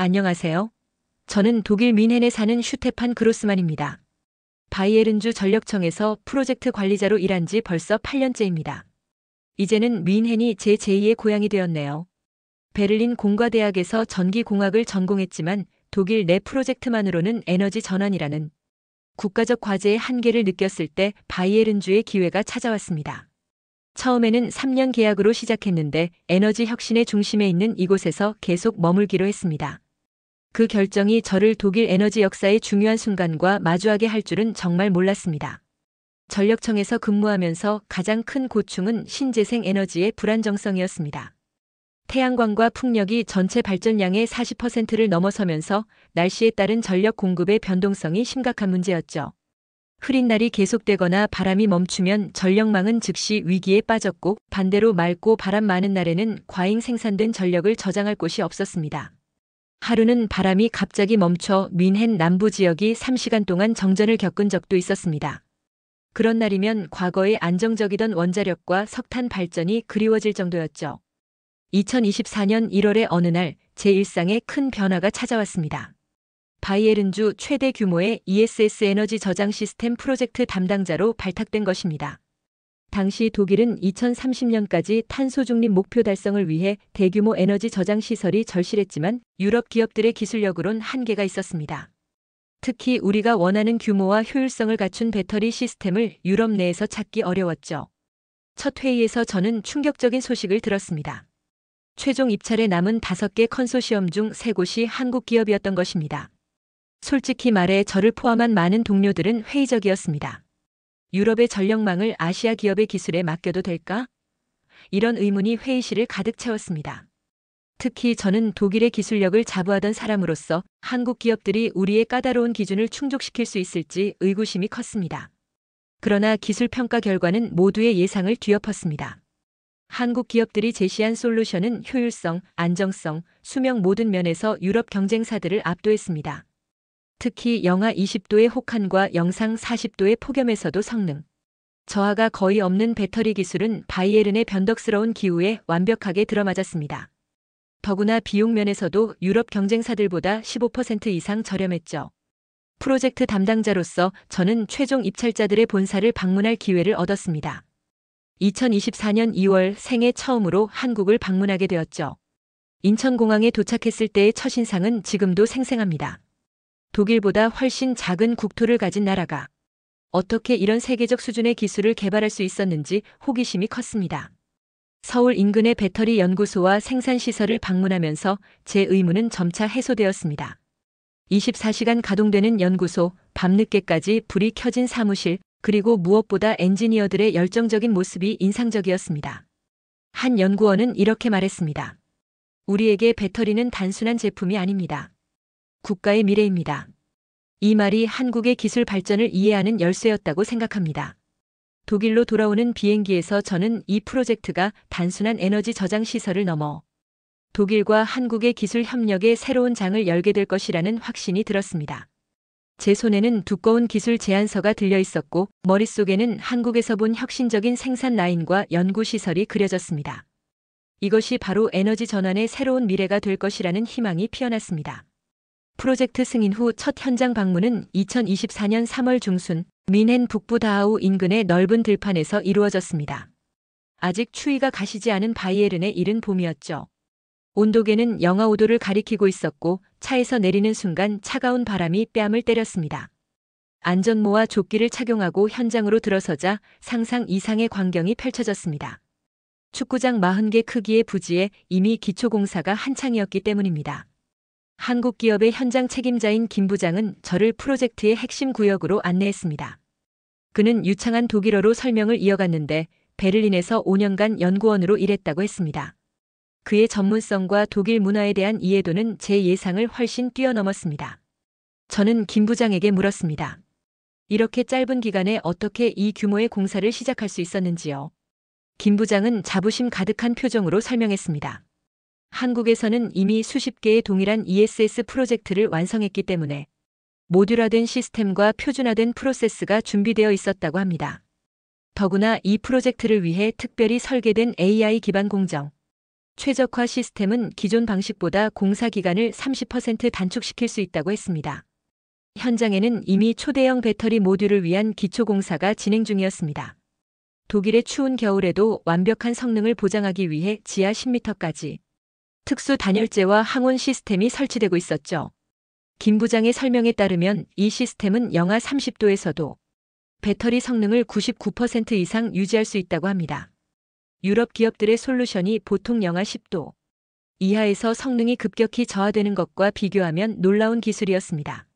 안녕하세요. 저는 독일 뮌헨에 사는 슈테판 그로스만입니다. 바이에른주 전력청에서 프로젝트 관리자로 일한 지 벌써 8년째입니다. 이제는 뮌헨이 제 제2의 고향이 되었네요. 베를린 공과대학에서 전기공학을 전공했지만 독일 내 프로젝트만으로는 에너지 전환이라는 국가적 과제의 한계를 느꼈을 때 바이에른주의 기회가 찾아왔습니다. 처음에는 3년 계약으로 시작했는데 에너지 혁신의 중심에 있는 이곳에서 계속 머물기로 했습니다. 그 결정이 저를 독일 에너지 역사의 중요한 순간과 마주하게 할 줄은 정말 몰랐습니다. 전력청에서 근무하면서 가장 큰 고충은 신재생 에너지의 불안정성이었습니다. 태양광과 풍력이 전체 발전량의 40%를 넘어서면서 날씨에 따른 전력 공급의 변동성이 심각한 문제였죠. 흐린 날이 계속되거나 바람이 멈추면 전력망은 즉시 위기에 빠졌고, 반대로 맑고 바람 많은 날에는 과잉 생산된 전력을 저장할 곳이 없었습니다. 하루는 바람이 갑자기 멈춰 뮌헨 남부 지역이 3시간 동안 정전을 겪은 적도 있었습니다. 그런 날이면 과거의 안정적이던 원자력과 석탄 발전이 그리워질 정도였죠. 2024년 1월의 어느 날 제 일상에 큰 변화가 찾아왔습니다. 바이에른주 최대 규모의 ESS 에너지 저장 시스템 프로젝트 담당자로 발탁된 것입니다. 당시 독일은 2030년까지 탄소 중립 목표 달성을 위해 대규모 에너지 저장 시설이 절실했지만 유럽 기업들의 기술력으론 한계가 있었습니다. 특히 우리가 원하는 규모와 효율성을 갖춘 배터리 시스템을 유럽 내에서 찾기 어려웠죠. 첫 회의에서 저는 충격적인 소식을 들었습니다. 최종 입찰에 남은 5개 컨소시엄 중 3곳이 한국 기업이었던 것입니다. 솔직히 말해 저를 포함한 많은 동료들은 회의적이었습니다. 유럽의 전력망을 아시아 기업의 기술에 맡겨도 될까? 이런 의문이 회의실을 가득 채웠습니다. 특히 저는 독일의 기술력을 자부하던 사람으로서 한국 기업들이 우리의 까다로운 기준을 충족시킬 수 있을지 의구심이 컸습니다. 그러나 기술 평가 결과는 모두의 예상을 뒤엎었습니다. 한국 기업들이 제시한 솔루션은 효율성, 안정성, 수명 모든 면에서 유럽 경쟁사들을 압도했습니다. 특히 영하 20도의 혹한과 영상 40도의 폭염에서도 성능 저하가 거의 없는 배터리 기술은 바이에른의 변덕스러운 기후에 완벽하게 들어맞았습니다. 더구나 비용 면에서도 유럽 경쟁사들보다 15% 이상 저렴했죠. 프로젝트 담당자로서 저는 최종 입찰자들의 본사를 방문할 기회를 얻었습니다. 2024년 2월 생애 처음으로 한국을 방문하게 되었죠. 인천공항에 도착했을 때의 첫인상은 지금도 생생합니다. 독일보다 훨씬 작은 국토를 가진 나라가 어떻게 이런 세계적 수준의 기술을 개발할 수 있었는지 호기심이 컸습니다. 서울 인근의 배터리 연구소와 생산시설을 방문하면서 제 의문은 점차 해소되었습니다. 24시간 가동되는 연구소, 밤늦게까지 불이 켜진 사무실, 그리고 무엇보다 엔지니어들의 열정적인 모습이 인상적이었습니다. 한 연구원은 이렇게 말했습니다. 우리에게 배터리는 단순한 제품이 아닙니다. 국가의 미래입니다. 이 말이 한국의 기술 발전을 이해하는 열쇠였다고 생각합니다. 독일로 돌아오는 비행기에서 저는 이 프로젝트가 단순한 에너지 저장 시설을 넘어 독일과 한국의 기술 협력의 새로운 장을 열게 될 것이라는 확신이 들었습니다. 제 손에는 두꺼운 기술 제안서가 들려 있었고 머릿속에는 한국에서 본 혁신적인 생산 라인과 연구 시설이 그려졌습니다. 이것이 바로 에너지 전환의 새로운 미래가 될 것이라는 희망이 피어났습니다. 프로젝트 승인 후 첫 현장 방문은 2024년 3월 중순 뮌헨 북부 다하우 인근의 넓은 들판에서 이루어졌습니다. 아직 추위가 가시지 않은 바이에른의 이른 봄이었죠. 온도계는 영하 5도를 가리키고 있었고 차에서 내리는 순간 차가운 바람이 뺨을 때렸습니다. 안전모와 조끼를 착용하고 현장으로 들어서자 상상 이상의 광경이 펼쳐졌습니다. 축구장 40개 크기의 부지에 이미 기초공사가 한창이었기 때문입니다. 한국 기업의 현장 책임자인 김 부장은 저를 프로젝트의 핵심 구역으로 안내했습니다. 그는 유창한 독일어로 설명을 이어갔는데 베를린에서 5년간 연구원으로 일했다고 했습니다. 그의 전문성과 독일 문화에 대한 이해도는 제 예상을 훨씬 뛰어넘었습니다. 저는 김 부장에게 물었습니다. 이렇게 짧은 기간에 어떻게 이 규모의 공사를 시작할 수 있었는지요? 김 부장은 자부심 가득한 표정으로 설명했습니다. 한국에서는 이미 수십 개의 동일한 ESS 프로젝트를 완성했기 때문에 모듈화된 시스템과 표준화된 프로세스가 준비되어 있었다고 합니다. 더구나 이 프로젝트를 위해 특별히 설계된 AI 기반 공정, 최적화 시스템은 기존 방식보다 공사 기간을 30% 단축시킬 수 있다고 했습니다. 현장에는 이미 초대형 배터리 모듈을 위한 기초 공사가 진행 중이었습니다. 독일의 추운 겨울에도 완벽한 성능을 보장하기 위해 지하 10m까지 특수 단열재와 항온 시스템이 설치되고 있었죠. 김 부장의 설명에 따르면 이 시스템은 영하 30도에서도 배터리 성능을 99% 이상 유지할 수 있다고 합니다. 유럽 기업들의 솔루션이 보통 영하 10도 이하에서 성능이 급격히 저하되는 것과 비교하면 놀라운 기술이었습니다.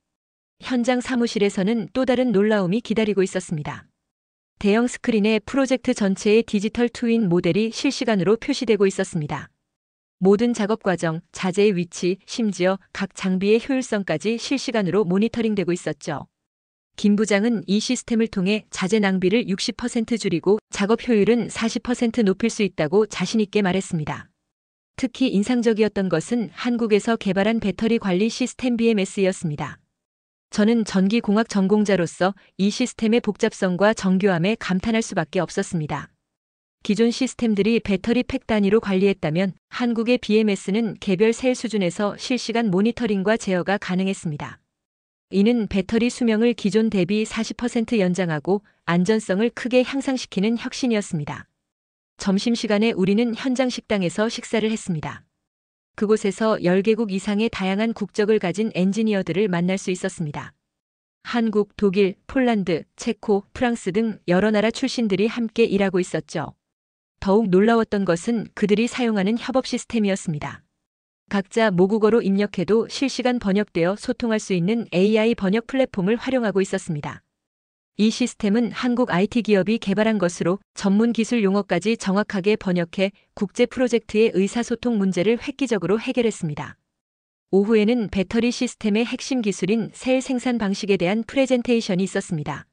현장 사무실에서는 또 다른 놀라움이 기다리고 있었습니다. 대형 스크린에 프로젝트 전체의 디지털 트윈 모델이 실시간으로 표시되고 있었습니다. 모든 작업 과정, 자재의 위치, 심지어 각 장비의 효율성까지 실시간으로 모니터링되고 있었죠. 김 부장은 이 시스템을 통해 자재 낭비를 60% 줄이고 작업 효율은 40% 높일 수 있다고 자신 있게 말했습니다. 특히 인상적이었던 것은 한국에서 개발한 배터리 관리 시스템 BMS였습니다. 저는 전기공학 전공자로서 이 시스템의 복잡성과 정교함에 감탄할 수밖에 없었습니다. 기존 시스템들이 배터리 팩 단위로 관리했다면 한국의 BMS는 개별 셀 수준에서 실시간 모니터링과 제어가 가능했습니다. 이는 배터리 수명을 기존 대비 40% 연장하고 안전성을 크게 향상시키는 혁신이었습니다. 점심시간에 우리는 현장 식당에서 식사를 했습니다. 그곳에서 10개국 이상의 다양한 국적을 가진 엔지니어들을 만날 수 있었습니다. 한국, 독일, 폴란드, 체코, 프랑스 등 여러 나라 출신들이 함께 일하고 있었죠. 더욱 놀라웠던 것은 그들이 사용하는 협업 시스템이었습니다. 각자 모국어로 입력해도 실시간 번역되어 소통할 수 있는 AI 번역 플랫폼을 활용하고 있었습니다. 이 시스템은 한국 IT 기업이 개발한 것으로 전문 기술 용어까지 정확하게 번역해 국제 프로젝트의 의사소통 문제를 획기적으로 해결했습니다. 오후에는 배터리 시스템의 핵심 기술인 셀 생산 방식에 대한 프레젠테이션이 있었습니다.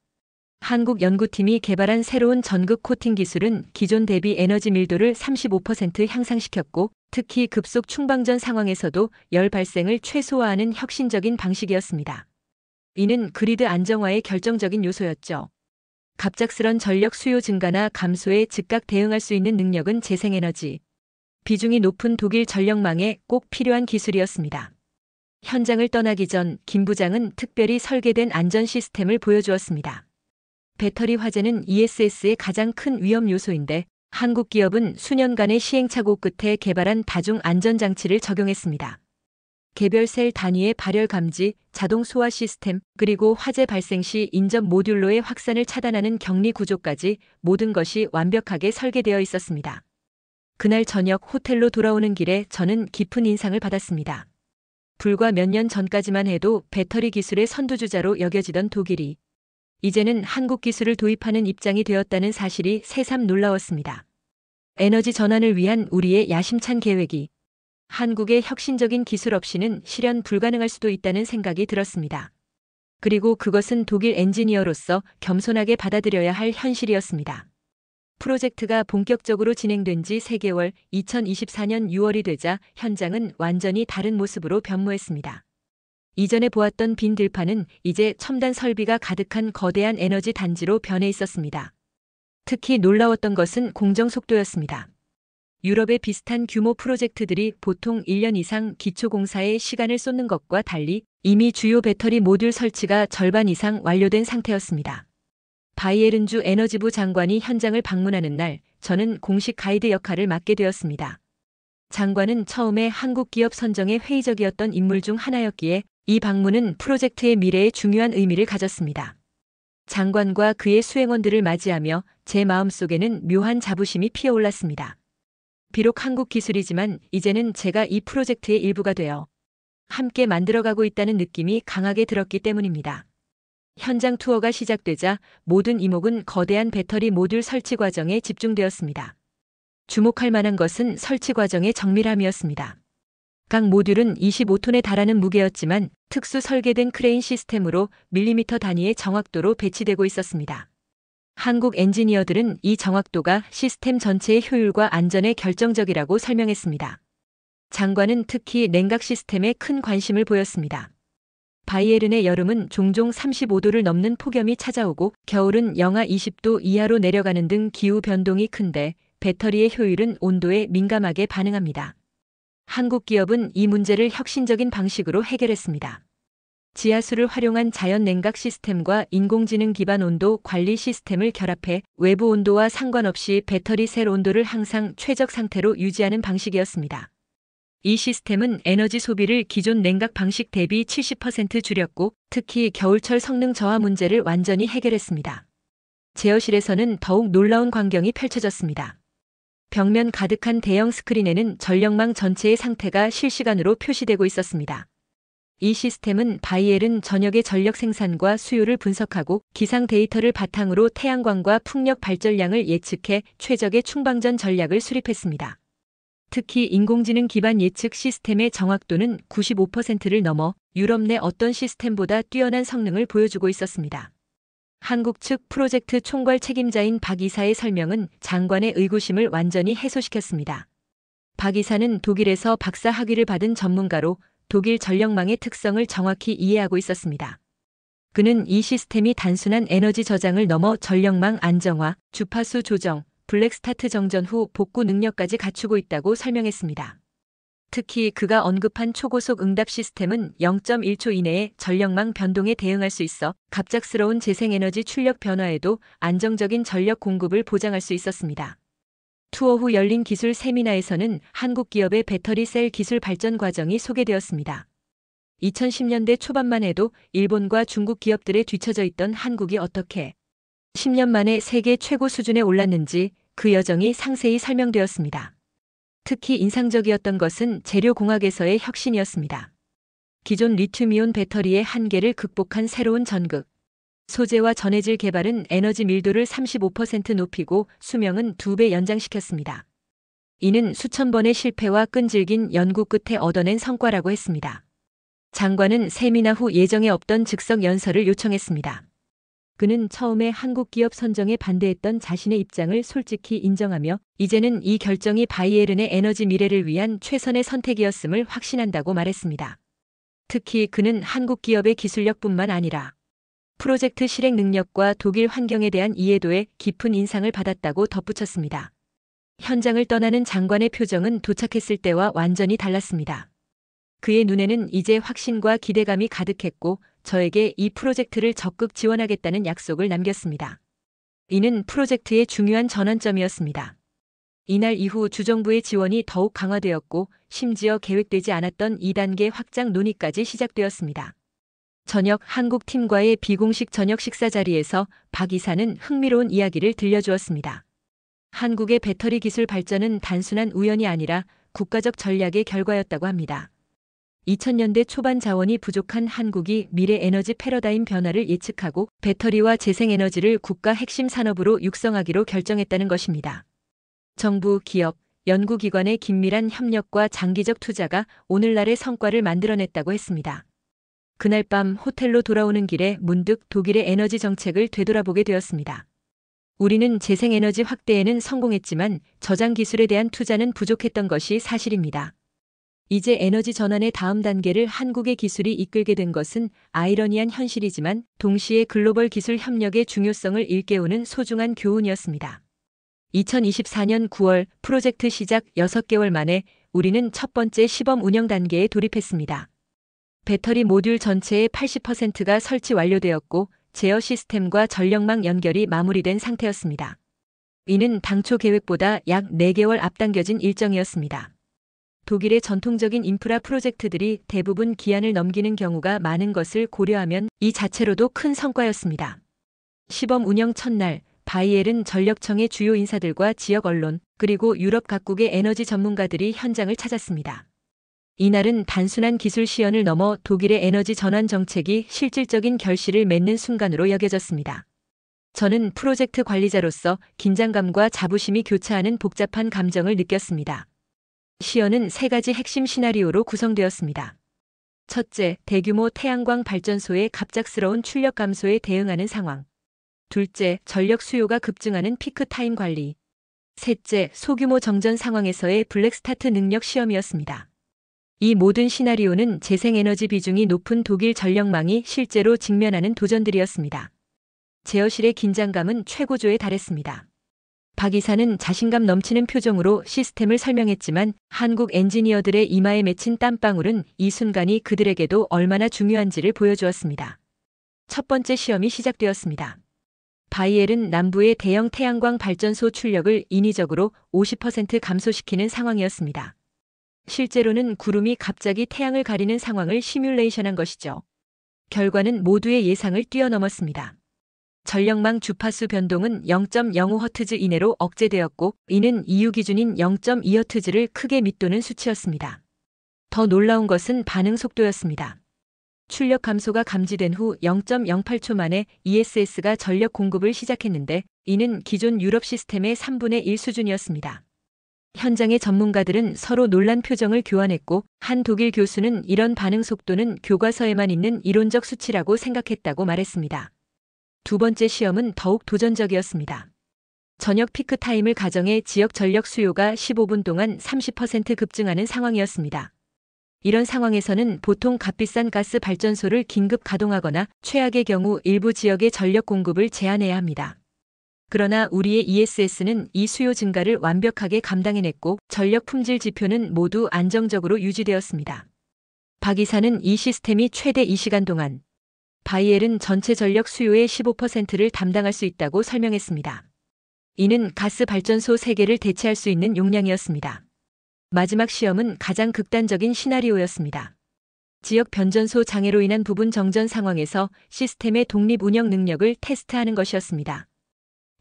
한국 연구팀이 개발한 새로운 전극 코팅 기술은 기존 대비 에너지 밀도를 35% 향상시켰고 특히 급속 충방전 상황에서도 열 발생을 최소화하는 혁신적인 방식이었습니다. 이는 그리드 안정화의 결정적인 요소였죠. 갑작스런 전력 수요 증가나 감소에 즉각 대응할 수 있는 능력은 재생에너지 비중이 높은 독일 전력망에 꼭 필요한 기술이었습니다. 현장을 떠나기 전 김 부장은 특별히 설계된 안전 시스템을 보여주었습니다. 배터리 화재는 ESS의 가장 큰 위험 요소인데 한국 기업은 수년간의 시행착오 끝에 개발한 다중 안전장치를 적용했습니다. 개별 셀 단위의 발열 감지, 자동 소화 시스템, 그리고 화재 발생 시 인접 모듈로의 확산을 차단하는 격리 구조까지 모든 것이 완벽하게 설계되어 있었습니다. 그날 저녁 호텔로 돌아오는 길에 저는 깊은 인상을 받았습니다. 불과 몇 년 전까지만 해도 배터리 기술의 선두주자로 여겨지던 독일이 이제는 한국 기술을 도입하는 입장이 되었다는 사실이 새삼 놀라웠습니다. 에너지 전환을 위한 우리의 야심찬 계획이 한국의 혁신적인 기술 없이는 실현 불가능할 수도 있다는 생각이 들었습니다. 그리고 그것은 독일 엔지니어로서 겸손하게 받아들여야 할 현실이었습니다. 프로젝트가 본격적으로 진행된 지 3개월, 2024년 6월이 되자 현장은 완전히 다른 모습으로 변모했습니다. 이전에 보았던 빈 들판은 이제 첨단 설비가 가득한 거대한 에너지 단지로 변해 있었습니다. 특히 놀라웠던 것은 공정 속도였습니다. 유럽의 비슷한 규모 프로젝트들이 보통 1년 이상 기초공사에 시간을 쏟는 것과 달리 이미 주요 배터리 모듈 설치가 절반 이상 완료된 상태였습니다. 바이에른주 에너지부 장관이 현장을 방문하는 날, 저는 공식 가이드 역할을 맡게 되었습니다. 장관은 처음에 한국 기업 선정에 회의적이었던 인물 중 하나였기에 이 방문은 프로젝트의 미래에 중요한 의미를 가졌습니다. 장관과 그의 수행원들을 맞이하며 제 마음속에는 묘한 자부심이 피어올랐습니다. 비록 한국 기술이지만 이제는 제가 이 프로젝트의 일부가 되어 함께 만들어가고 있다는 느낌이 강하게 들었기 때문입니다. 현장 투어가 시작되자 모든 이목은 거대한 배터리 모듈 설치 과정에 집중되었습니다. 주목할 만한 것은 설치 과정의 정밀함이었습니다. 각 모듈은 25톤에 달하는 무게였지만 특수 설계된 크레인 시스템으로 밀리미터 단위의 정확도로 배치되고 있었습니다. 한국 엔지니어들은 이 정확도가 시스템 전체의 효율과 안전에 결정적이라고 설명했습니다. 장관은 특히 냉각 시스템에 큰 관심을 보였습니다. 바이에른의 여름은 종종 35도를 넘는 폭염이 찾아오고 겨울은 영하 20도 이하로 내려가는 등 기후 변동이 큰데 배터리의 효율은 온도에 민감하게 반응합니다. 한국 기업은 이 문제를 혁신적인 방식으로 해결했습니다. 지하수를 활용한 자연 냉각 시스템과 인공지능 기반 온도 관리 시스템을 결합해 외부 온도와 상관없이 배터리 셀 온도를 항상 최적 상태로 유지하는 방식이었습니다. 이 시스템은 에너지 소비를 기존 냉각 방식 대비 70% 줄였고 특히 겨울철 성능 저하 문제를 완전히 해결했습니다. 제어실에서는 더욱 놀라운 광경이 펼쳐졌습니다. 벽면 가득한 대형 스크린에는 전력망 전체의 상태가 실시간으로 표시되고 있었습니다. 이 시스템은 바이엘은 전역의 전력 생산과 수요를 분석하고 기상 데이터를 바탕으로 태양광과 풍력 발전량을 예측해 최적의 충방전 전략을 수립했습니다. 특히 인공지능 기반 예측 시스템의 정확도는 95%를 넘어 유럽 내 어떤 시스템보다 뛰어난 성능을 보여주고 있었습니다. 한국 측 프로젝트 총괄 책임자인 박 이사의 설명은 장관의 의구심을 완전히 해소시켰습니다. 박 이사는 독일에서 박사 학위를 받은 전문가로 독일 전력망의 특성을 정확히 이해하고 있었습니다. 그는 이 시스템이 단순한 에너지 저장을 넘어 전력망 안정화, 주파수 조정, 블랙스타트 정전 후 복구 능력까지 갖추고 있다고 설명했습니다. 특히 그가 언급한 초고속 응답 시스템은 0.1초 이내에 전력망 변동에 대응할 수 있어 갑작스러운 재생에너지 출력 변화에도 안정적인 전력 공급을 보장할 수 있었습니다. 투어 후 열린 기술 세미나에서는 한국 기업의 배터리 셀 기술 발전 과정이 소개되었습니다. 2010년대 초반만 해도 일본과 중국 기업들에 뒤처져 있던 한국이 어떻게 10년 만에 세계 최고 수준에 올랐는지 그 여정이 상세히 설명되었습니다. 특히 인상적이었던 것은 재료공학에서의 혁신이었습니다. 기존 리튬이온 배터리의 한계를 극복한 새로운 전극, 소재와 전해질 개발은 에너지 밀도를 35% 높이고 수명은 2배 연장시켰습니다. 이는 수천 번의 실패와 끈질긴 연구 끝에 얻어낸 성과라고 했습니다. 장관은 세미나 후 예정에 없던 즉석 연설을 요청했습니다. 그는 처음에 한국 기업 선정에 반대했던 자신의 입장을 솔직히 인정하며 이제는 이 결정이 바이에른의 에너지 미래를 위한 최선의 선택이었음을 확신한다고 말했습니다. 특히 그는 한국 기업의 기술력뿐만 아니라 프로젝트 실행 능력과 독일 환경에 대한 이해도에 깊은 인상을 받았다고 덧붙였습니다. 현장을 떠나는 장관의 표정은 도착했을 때와 완전히 달랐습니다. 그의 눈에는 이제 확신과 기대감이 가득했고 저에게 이 프로젝트를 적극 지원하겠다는 약속을 남겼습니다. 이는 프로젝트의 중요한 전환점이었습니다. 이날 이후 주정부의 지원이 더욱 강화되었고 심지어 계획되지 않았던 2단계 확장 논의까지 시작되었습니다. 저녁 한국 팀과의 비공식 저녁 식사 자리에서 박 이사는 흥미로운 이야기를 들려주었습니다. 한국의 배터리 기술 발전은 단순한 우연이 아니라 국가적 전략의 결과였다고 합니다. 2000년대 초반 자원이 부족한 한국이 미래 에너지 패러다임 변화를 예측하고 배터리와 재생에너지를 국가 핵심 산업으로 육성하기로 결정했다는 것입니다. 정부, 기업, 연구기관의 긴밀한 협력과 장기적 투자가 오늘날의 성과를 만들어냈다고 했습니다. 그날 밤 호텔로 돌아오는 길에 문득 독일의 에너지 정책을 되돌아보게 되었습니다. 우리는 재생에너지 확대에는 성공했지만 저장 기술에 대한 투자는 부족했던 것이 사실입니다. 이제 에너지 전환의 다음 단계를 한국의 기술이 이끌게 된 것은 아이러니한 현실이지만 동시에 글로벌 기술 협력의 중요성을 일깨우는 소중한 교훈이었습니다. 2024년 9월 프로젝트 시작 6개월 만에 우리는 첫 번째 시범 운영 단계에 돌입했습니다. 배터리 모듈 전체의 80%가 설치 완료되었고 제어 시스템과 전력망 연결이 마무리된 상태였습니다. 이는 당초 계획보다 약 4개월 앞당겨진 일정이었습니다. 독일의 전통적인 인프라 프로젝트들이 대부분 기한을 넘기는 경우가 많은 것을 고려하면 이 자체로도 큰 성과였습니다. 시범 운영 첫날 바이엘은 전력청의 주요 인사들과 지역 언론 그리고 유럽 각국의 에너지 전문가들이 현장을 찾았습니다. 이날은 단순한 기술 시연을 넘어 독일의 에너지 전환 정책이 실질적인 결실을 맺는 순간으로 여겨졌습니다. 저는 프로젝트 관리자로서 긴장감과 자부심이 교차하는 복잡한 감정을 느꼈습니다. 시연은 3가지 핵심 시나리오로 구성되었습니다. 첫째, 대규모 태양광 발전소의 갑작스러운 출력 감소에 대응하는 상황. 둘째, 전력 수요가 급증하는 피크 타임 관리. 셋째, 소규모 정전 상황에서의 블랙스타트 능력 시험이었습니다. 이 모든 시나리오는 재생에너지 비중이 높은 독일 전력망이 실제로 직면하는 도전들이었습니다. 제어실의 긴장감은 최고조에 달했습니다. 박 이사는 자신감 넘치는 표정으로 시스템을 설명했지만 한국 엔지니어들의 이마에 맺힌 땀방울은 이 순간이 그들에게도 얼마나 중요한지를 보여주었습니다. 첫 번째 시험이 시작되었습니다. 바이엘은 남부의 대형 태양광 발전소 출력을 인위적으로 50% 감소시키는 상황이었습니다. 실제로는 구름이 갑자기 태양을 가리는 상황을 시뮬레이션한 것이죠. 결과는 모두의 예상을 뛰어넘었습니다. 전력망 주파수 변동은 0.05Hz 이내로 억제되었고 이는 EU 기준인 0.2Hz를 크게 밑도는 수치였습니다. 더 놀라운 것은 반응 속도였습니다. 출력 감소가 감지된 후 0.08초 만에 ESS가 전력 공급을 시작했는데 이는 기존 유럽 시스템의 3분의 1 수준이었습니다. 현장의 전문가들은 서로 놀란 표정을 교환했고 한 독일 교수는 이런 반응 속도는 교과서에만 있는 이론적 수치라고 생각했다고 말했습니다. 두 번째 시험은 더욱 도전적이었습니다. 저녁 피크 타임을 가정해 지역 전력 수요가 15분 동안 30% 급증하는 상황이었습니다. 이런 상황에서는 보통 값비싼 가스 발전소를 긴급 가동하거나 최악의 경우 일부 지역의 전력 공급을 제한해야 합니다. 그러나 우리의 ESS는 이 수요 증가를 완벽하게 감당해냈고 전력 품질 지표는 모두 안정적으로 유지되었습니다. 박 이사는 이 시스템이 최대 2시간 동안 바이엘은 전체 전력 수요의 15%를 담당할 수 있다고 설명했습니다. 이는 가스 발전소 3개를 대체할 수 있는 용량이었습니다. 마지막 시험은 가장 극단적인 시나리오였습니다. 지역 변전소 장애로 인한 부분 정전 상황에서 시스템의 독립 운영 능력을 테스트하는 것이었습니다.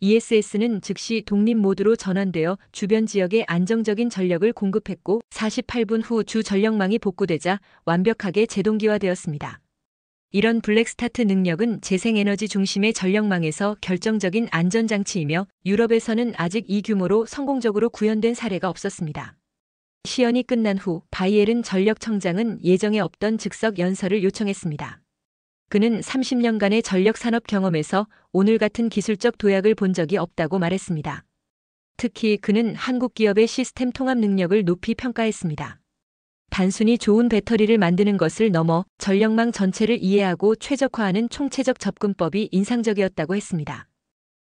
ESS는 즉시 독립 모드로 전환되어 주변 지역에 안정적인 전력을 공급했고 48분 후 주 전력망이 복구되자 완벽하게 재동기화되었습니다. 이런 블랙스타트 능력은 재생에너지 중심의 전력망에서 결정적인 안전장치이며 유럽에서는 아직 이 규모로 성공적으로 구현된 사례가 없었습니다. 시연이 끝난 후 바이엘은 전력청장은 예정에 없던 즉석 연설을 요청했습니다. 그는 30년간의 전력산업 경험에서 오늘 같은 기술적 도약을 본 적이 없다고 말했습니다. 특히 그는 한국 기업의 시스템 통합 능력을 높이 평가했습니다. 단순히 좋은 배터리를 만드는 것을 넘어 전력망 전체를 이해하고 최적화하는 총체적 접근법이 인상적이었다고 했습니다.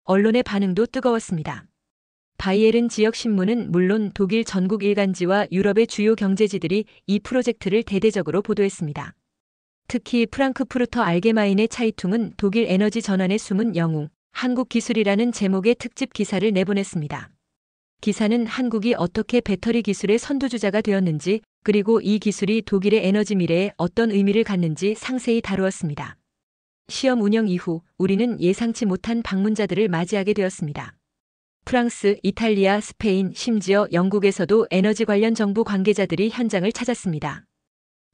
언론의 반응도 뜨거웠습니다. 바이에른 지역 신문은 물론 독일 전국 일간지와 유럽의 주요 경제지들이 이 프로젝트를 대대적으로 보도했습니다. 특히 프랑크푸르터 알게마인의 차이퉁은 독일 에너지 전환의 숨은 영웅, 한국 기술이라는 제목의 특집 기사를 내보냈습니다. 기사는 한국이 어떻게 배터리 기술의 선두주자가 되었는지 그리고 이 기술이 독일의 에너지 미래에 어떤 의미를 갖는지 상세히 다루었습니다. 시험 운영 이후 우리는 예상치 못한 방문자들을 맞이하게 되었습니다. 프랑스, 이탈리아, 스페인, 심지어 영국에서도 에너지 관련 정부 관계자들이 현장을 찾았습니다.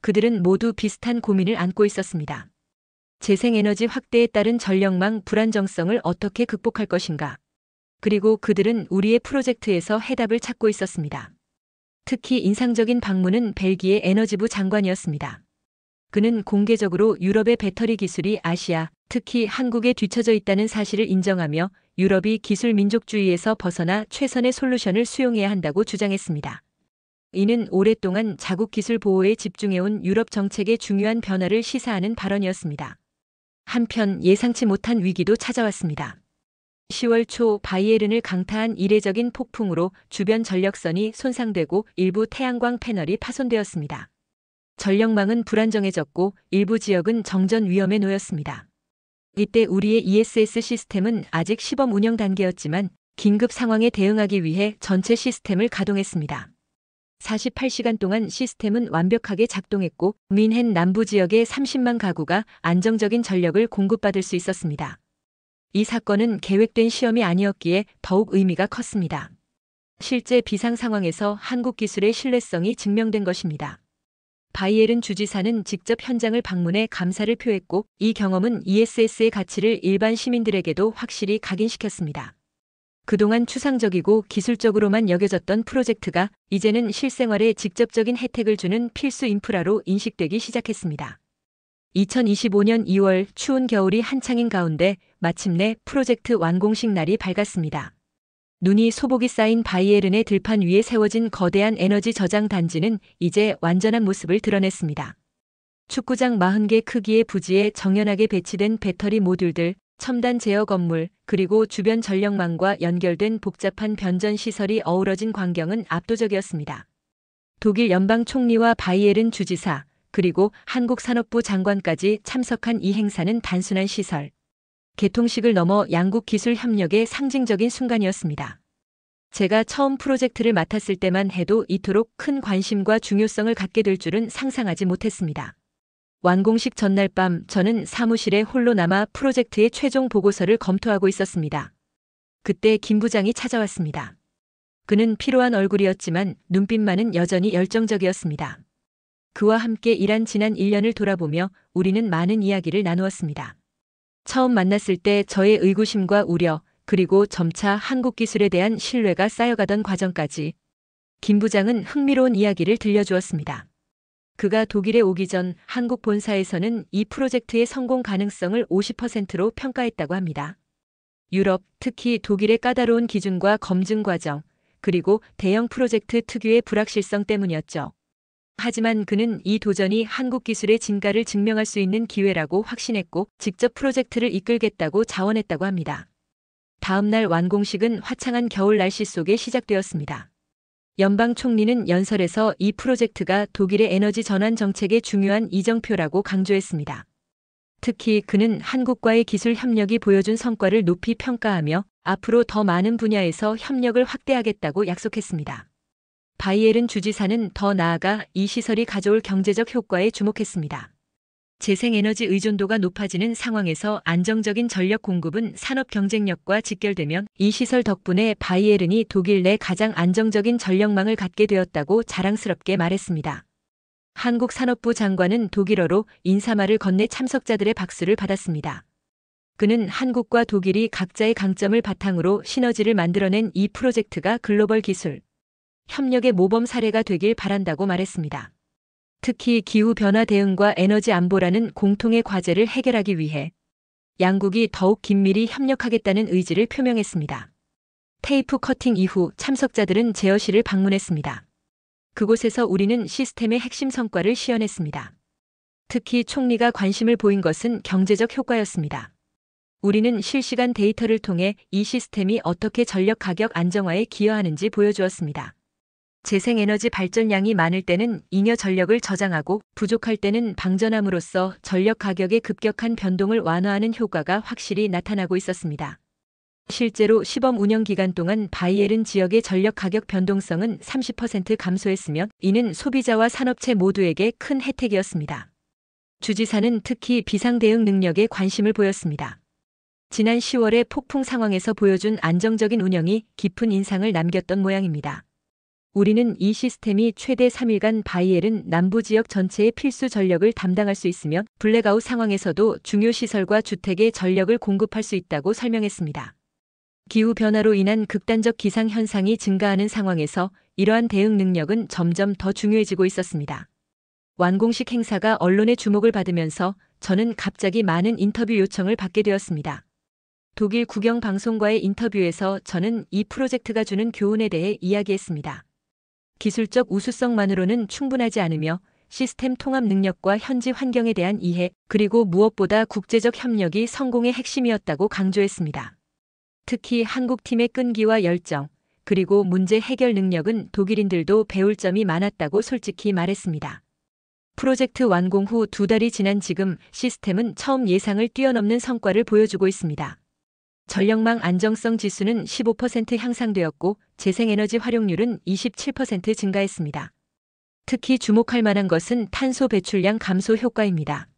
그들은 모두 비슷한 고민을 안고 있었습니다. 재생에너지 확대에 따른 전력망 불안정성을 어떻게 극복할 것인가? 그리고 그들은 우리의 프로젝트에서 해답을 찾고 있었습니다. 특히 인상적인 방문은 벨기에 에너지부 장관이었습니다. 그는 공개적으로 유럽의 배터리 기술이 아시아, 특히 한국에 뒤처져 있다는 사실을 인정하며 유럽이 기술 민족주의에서 벗어나 최선의 솔루션을 수용해야 한다고 주장했습니다. 이는 오랫동안 자국 기술 보호에 집중해온 유럽 정책의 중요한 변화를 시사하는 발언이었습니다. 한편 예상치 못한 위기도 찾아왔습니다. 10월 초 바이에른을 강타한 이례적인 폭풍으로 주변 전력선이 손상되고 일부 태양광 패널이 파손되었습니다. 전력망은 불안정해졌고 일부 지역은 정전 위험에 놓였습니다. 이때 우리의 ESS 시스템은 아직 시범 운영 단계였지만 긴급 상황에 대응하기 위해 전체 시스템을 가동했습니다. 48시간 동안 시스템은 완벽하게 작동했고 뮌헨 남부 지역의 30만 가구가 안정적인 전력을 공급받을 수 있었습니다. 이 사건은 계획된 시험이 아니었기에 더욱 의미가 컸습니다. 실제 비상 상황에서 한국 기술의 신뢰성이 증명된 것입니다. 바이에른 주지사는 직접 현장을 방문해 감사를 표했고 이 경험은 ESS의 가치를 일반 시민들에게도 확실히 각인시켰습니다. 그동안 추상적이고 기술적으로만 여겨졌던 프로젝트가 이제는 실생활에 직접적인 혜택을 주는 필수 인프라로 인식되기 시작했습니다. 2025년 2월 추운 겨울이 한창인 가운데 마침내 프로젝트 완공식 날이 밝았습니다. 눈이 소복이 쌓인 바이에른의 들판 위에 세워진 거대한 에너지 저장 단지는 이제 완전한 모습을 드러냈습니다. 축구장 40개 크기의 부지에 정연하게 배치된 배터리 모듈들, 첨단 제어 건물, 그리고 주변 전력망과 연결된 복잡한 변전 시설이 어우러진 광경은 압도적이었습니다. 독일 연방 총리와 바이에른 주지사, 그리고 한국 산업부 장관까지 참석한 이 행사는 단순한 시설 개통식을 넘어 양국 기술 협력의 상징적인 순간이었습니다. 제가 처음 프로젝트를 맡았을 때만 해도 이토록 큰 관심과 중요성을 갖게 될 줄은 상상하지 못했습니다. 완공식 전날 밤 저는 사무실에 홀로 남아 프로젝트의 최종 보고서를 검토하고 있었습니다. 그때 김 부장이 찾아왔습니다. 그는 피로한 얼굴이었지만 눈빛만은 여전히 열정적이었습니다. 그와 함께 일한 지난 1년을 돌아보며 우리는 많은 이야기를 나누었습니다. 처음 만났을 때 저의 의구심과 우려, 그리고 점차 한국 기술에 대한 신뢰가 쌓여가던 과정까지 김 부장은 흥미로운 이야기를 들려주었습니다. 그가 독일에 오기 전 한국 본사에서는 이 프로젝트의 성공 가능성을 50%로 평가했다고 합니다. 유럽, 특히 독일의 까다로운 기준과 검증 과정, 그리고 대형 프로젝트 특유의 불확실성 때문이었죠. 하지만 그는 이 도전이 한국 기술의 진가를 증명할 수 있는 기회라고 확신했고 직접 프로젝트를 이끌겠다고 자원했다고 합니다. 다음 날 완공식은 화창한 겨울 날씨 속에 시작되었습니다. 연방 총리는 연설에서 이 프로젝트가 독일의 에너지 전환 정책의 중요한 이정표라고 강조했습니다. 특히 그는 한국과의 기술 협력이 보여준 성과를 높이 평가하며 앞으로 더 많은 분야에서 협력을 확대하겠다고 약속했습니다. 바이에른 주지사는 더 나아가 이 시설이 가져올 경제적 효과에 주목했습니다. 재생에너지 의존도가 높아지는 상황에서 안정적인 전력 공급은 산업 경쟁력과 직결되면 이 시설 덕분에 바이에른이 독일 내 가장 안정적인 전력망을 갖게 되었다고 자랑스럽게 말했습니다. 한국 산업부 장관은 독일어로 인사말을 건네 참석자들의 박수를 받았습니다. 그는 한국과 독일이 각자의 강점을 바탕으로 시너지를 만들어낸 이 프로젝트가 글로벌 기술 협력의 모범 사례가 되길 바란다고 말했습니다. 특히 기후변화 대응과 에너지 안보라는 공통의 과제를 해결하기 위해 양국이 더욱 긴밀히 협력하겠다는 의지를 표명했습니다. 테이프 커팅 이후 참석자들은 제어실을 방문했습니다. 그곳에서 우리는 시스템의 핵심 성과를 시연했습니다. 특히 총리가 관심을 보인 것은 경제적 효과였습니다. 우리는 실시간 데이터를 통해 이 시스템이 어떻게 전력 가격 안정화에 기여하는지 보여주었습니다. 재생에너지 발전량이 많을 때는 잉여 전력을 저장하고 부족할 때는 방전함으로써 전력 가격의 급격한 변동을 완화하는 효과가 확실히 나타나고 있었습니다. 실제로 시범 운영 기간 동안 바이에른 지역의 전력 가격 변동성은 30% 감소했으며 이는 소비자와 산업체 모두에게 큰 혜택이었습니다. 주지사는 특히 비상 대응 능력에 관심을 보였습니다. 지난 10월의 폭풍 상황에서 보여준 안정적인 운영이 깊은 인상을 남겼던 모양입니다. 우리는 이 시스템이 최대 3일간 바이에른 남부 지역 전체의 필수 전력을 담당할 수 있으며 블랙아웃 상황에서도 중요 시설과 주택에 전력을 공급할 수 있다고 설명했습니다. 기후변화로 인한 극단적 기상현상이 증가하는 상황에서 이러한 대응 능력은 점점 더 중요해지고 있었습니다. 완공식 행사가 언론의 주목을 받으면서 저는 갑자기 많은 인터뷰 요청을 받게 되었습니다. 독일 국영방송과의 인터뷰에서 저는 이 프로젝트가 주는 교훈에 대해 이야기했습니다. 기술적 우수성만으로는 충분하지 않으며 시스템 통합 능력과 현지 환경에 대한 이해, 그리고 무엇보다 국제적 협력이 성공의 핵심이었다고 강조했습니다. 특히 한국팀의 끈기와 열정, 그리고 문제 해결 능력은 독일인들도 배울 점이 많았다고 솔직히 말했습니다. 프로젝트 완공 후 2달이 지난 지금 시스템은 처음 예상을 뛰어넘는 성과를 보여주고 있습니다. 전력망 안정성 지수는 15% 향상되었고 재생에너지 활용률은 27% 증가했습니다. 특히 주목할 만한 것은 탄소 배출량 감소 효과입니다.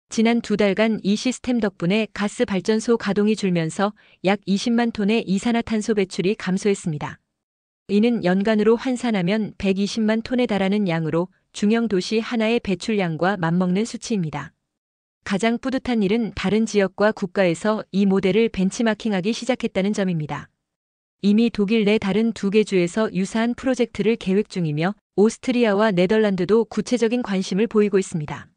지난 2달간 이 시스템 덕분에 가스 발전소 가동이 줄면서 약 20만 톤의 이산화탄소 배출이 감소했습니다. 이는 연간으로 환산하면 120만 톤에 달하는 양으로 중형 도시 하나의 배출량과 맞먹는 수치입니다. 가장 뿌듯한 일은 다른 지역과 국가에서 이 모델을 벤치마킹하기 시작했다는 점입니다. 이미 독일 내 다른 2개 주에서 유사한 프로젝트를 계획 중이며 오스트리아와 네덜란드도 구체적인 관심을 보이고 있습니다.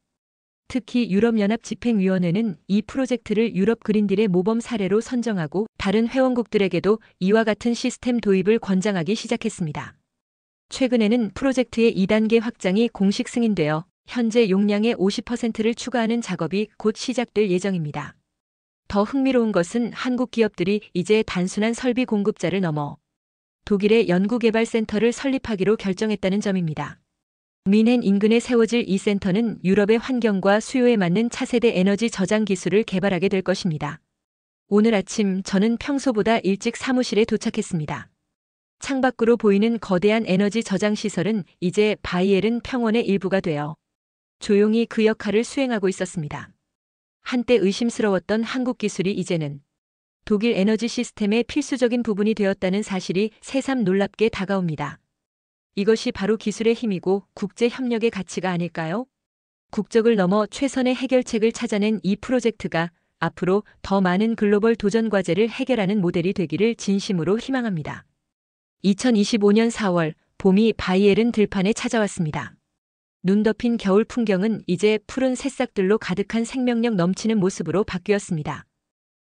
특히 유럽연합 집행위원회는 이 프로젝트를 유럽 그린딜의 모범 사례로 선정하고 다른 회원국들에게도 이와 같은 시스템 도입을 권장하기 시작했습니다. 최근에는 프로젝트의 2단계 확장이 공식 승인되어 현재 용량의 50%를 추가하는 작업이 곧 시작될 예정입니다. 더 흥미로운 것은 한국 기업들이 이제 단순한 설비 공급자를 넘어 독일의 연구개발센터를 설립하기로 결정했다는 점입니다. 뮌헨 인근에 세워질 이 센터는 유럽의 환경과 수요에 맞는 차세대 에너지 저장 기술을 개발하게 될 것입니다. 오늘 아침 저는 평소보다 일찍 사무실에 도착했습니다. 창밖으로 보이는 거대한 에너지 저장 시설은 이제 바이에른 평원의 일부가 되어 조용히 그 역할을 수행하고 있었습니다. 한때 의심스러웠던 한국 기술이 이제는 독일 에너지 시스템의 필수적인 부분이 되었다는 사실이 새삼 놀랍게 다가옵니다. 이것이 바로 기술의 힘이고 국제 협력의 가치가 아닐까요? 국적을 넘어 최선의 해결책을 찾아낸 이 프로젝트가 앞으로 더 많은 글로벌 도전 과제를 해결하는 모델이 되기를 진심으로 희망합니다. 2025년 4월 봄이 바이에른 들판에 찾아왔습니다. 눈 덮인 겨울 풍경은 이제 푸른 새싹들로 가득한 생명력 넘치는 모습으로 바뀌었습니다.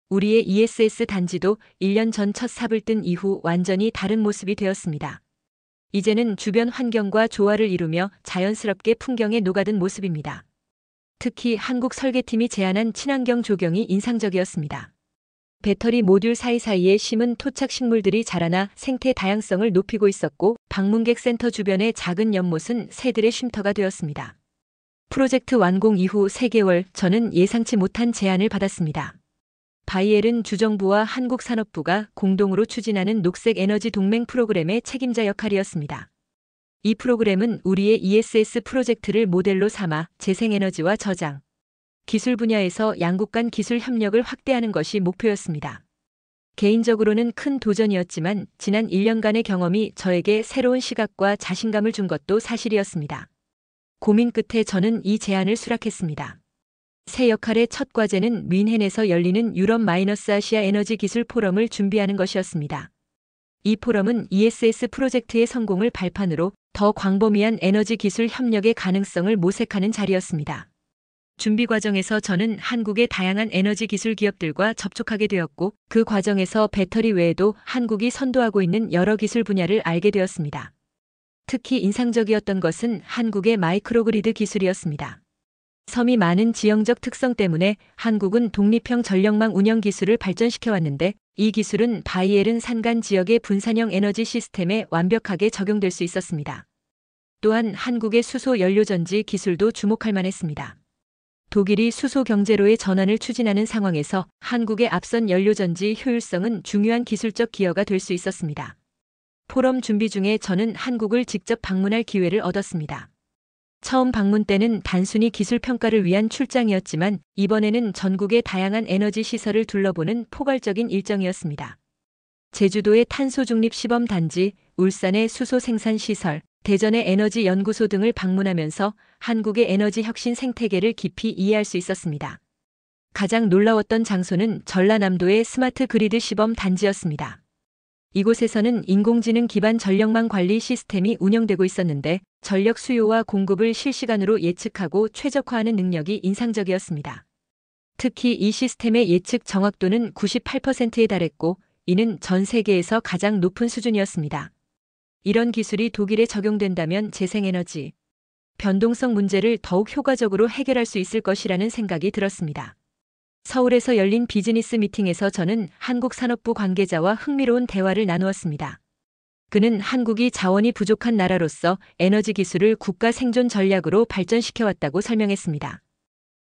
우리의 ESS 단지도 1년 전 첫 삽을 뜬 이후 완전히 다른 모습이 되었습니다. 이제는 주변 환경과 조화를 이루며 자연스럽게 풍경에 녹아든 모습입니다. 특히 한국 설계팀이 제안한 친환경 조경이 인상적이었습니다. 배터리 모듈 사이사이에 심은 토착 식물들이 자라나 생태 다양성을 높이고 있었고 방문객 센터 주변의 작은 연못은 새들의 쉼터가 되었습니다. 프로젝트 완공 이후 3개월 저는 예상치 못한 제안을 받았습니다. 바이에른 주정부와 한국산업부가 공동으로 추진하는 녹색 에너지 동맹 프로그램의 책임자 역할이었습니다. 이 프로그램은 우리의 ESS 프로젝트를 모델로 삼아 재생에너지와 저장, 기술 분야에서 양국 간 기술 협력을 확대하는 것이 목표였습니다. 개인적으로는 큰 도전이었지만 지난 1년간의 경험이 저에게 새로운 시각과 자신감을 준 것도 사실이었습니다. 고민 끝에 저는 이 제안을 수락했습니다. 새 역할의 첫 과제는 뮌헨에서 열리는 유럽-아시아 에너지 기술 포럼을 준비하는 것이었습니다. 이 포럼은 ESS 프로젝트의 성공을 발판으로 더 광범위한 에너지 기술 협력의 가능성을 모색하는 자리였습니다. 준비 과정에서 저는 한국의 다양한 에너지 기술 기업들과 접촉하게 되었고 그 과정에서 배터리 외에도 한국이 선도하고 있는 여러 기술 분야를 알게 되었습니다. 특히 인상적이었던 것은 한국의 마이크로그리드 기술이었습니다. 섬이 많은 지형적 특성 때문에 한국은 독립형 전력망 운영 기술을 발전시켜 왔는데 이 기술은 바이에른 산간 지역의 분산형 에너지 시스템에 완벽하게 적용될 수 있었습니다. 또한 한국의 수소 연료전지 기술도 주목할 만했습니다. 독일이 수소 경제로의 전환을 추진하는 상황에서 한국의 앞선 연료전지 효율성은 중요한 기술적 기여가 될 수 있었습니다. 포럼 준비 중에 저는 한국을 직접 방문할 기회를 얻었습니다. 처음 방문 때는 단순히 기술 평가를 위한 출장이었지만 이번에는 전국의 다양한 에너지 시설을 둘러보는 포괄적인 일정이었습니다. 제주도의 탄소 중립 시범 단지, 울산의 수소 생산 시설, 대전의 에너지 연구소 등을 방문하면서 한국의 에너지 혁신 생태계를 깊이 이해할 수 있었습니다. 가장 놀라웠던 장소는 전라남도의 스마트 그리드 시범 단지였습니다. 이곳에서는 인공지능 기반 전력망 관리 시스템이 운영되고 있었는데 전력 수요와 공급을 실시간으로 예측하고 최적화하는 능력이 인상적이었습니다. 특히 이 시스템의 예측 정확도는 98%에 달했고 이는 전 세계에서 가장 높은 수준이었습니다. 이런 기술이 독일에 적용된다면 재생에너지, 변동성 문제를 더욱 효과적으로 해결할 수 있을 것이라는 생각이 들었습니다. 서울에서 열린 비즈니스 미팅에서 저는 한국 산업부 관계자와 흥미로운 대화를 나누었습니다. 그는 한국이 자원이 부족한 나라로서 에너지 기술을 국가 생존 전략으로 발전시켜왔다고 설명했습니다.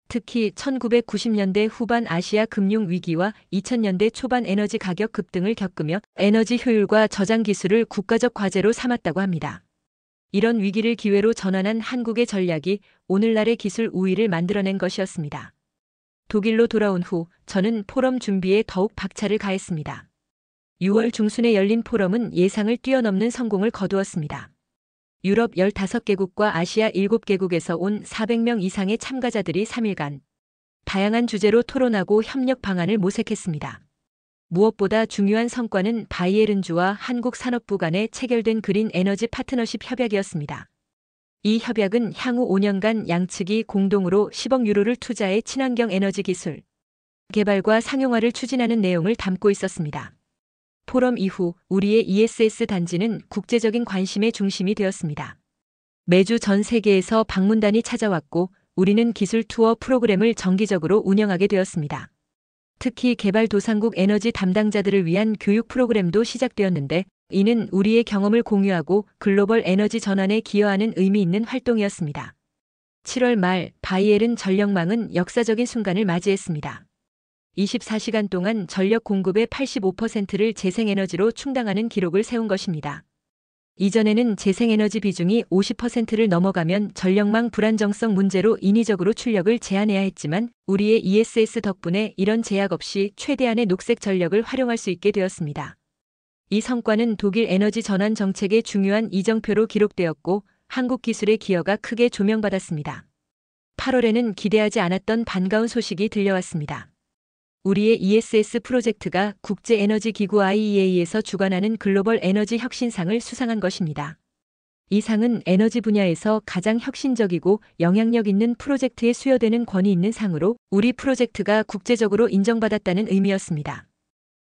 특히 1990년대 후반 아시아 금융 위기와 2000년대 초반 에너지 가격 급등을 겪으며 에너지 효율과 저장 기술을 국가적 과제로 삼았다고 합니다. 이런 위기를 기회로 전환한 한국의 전략이 오늘날의 기술 우위를 만들어낸 것이었습니다. 독일로 돌아온 후 저는 포럼 준비에 더욱 박차를 가했습니다. 6월 중순에 열린 포럼은 예상을 뛰어넘는 성공을 거두었습니다. 유럽 15개국과 아시아 7개국에서 온 400명 이상의 참가자들이 3일간 다양한 주제로 토론하고 협력 방안을 모색했습니다. 무엇보다 중요한 성과는 바이에른주와 한국산업부 간에 체결된 그린 에너지 파트너십 협약이었습니다. 이 협약은 향후 5년간 양측이 공동으로 10억 유로를 투자해 친환경 에너지 기술 개발과 상용화를 추진하는 내용을 담고 있었습니다. 포럼 이후 우리의 ESS 단지는 국제적인 관심의 중심이 되었습니다. 매주 전 세계에서 방문단이 찾아왔고 우리는 기술 투어 프로그램을 정기적으로 운영하게 되었습니다. 특히 개발도상국 에너지 담당자들을 위한 교육 프로그램도 시작되었는데 이는 우리의 경험을 공유하고 글로벌 에너지 전환에 기여하는 의미 있는 활동이었습니다. 7월 말 바이에른 전력망은 역사적인 순간을 맞이했습니다. 24시간 동안 전력 공급의 85%를 재생에너지로 충당하는 기록을 세운 것입니다. 이전에는 재생에너지 비중이 50%를 넘어가면 전력망 불안정성 문제로 인위적으로 출력을 제한해야 했지만 우리의 ESS 덕분에 이런 제약 없이 최대한의 녹색 전력을 활용할 수 있게 되었습니다. 이 성과는 독일 에너지 전환 정책의 중요한 이정표로 기록되었고 한국 기술의 기여가 크게 조명받았습니다. 8월에는 기대하지 않았던 반가운 소식이 들려왔습니다. 우리의 ESS 프로젝트가 국제에너지기구 IEA에서 주관하는 글로벌 에너지 혁신상을 수상한 것입니다. 이 상은 에너지 분야에서 가장 혁신적이고 영향력 있는 프로젝트에 수여되는 권위 있는 상으로 우리 프로젝트가 국제적으로 인정받았다는 의미였습니다.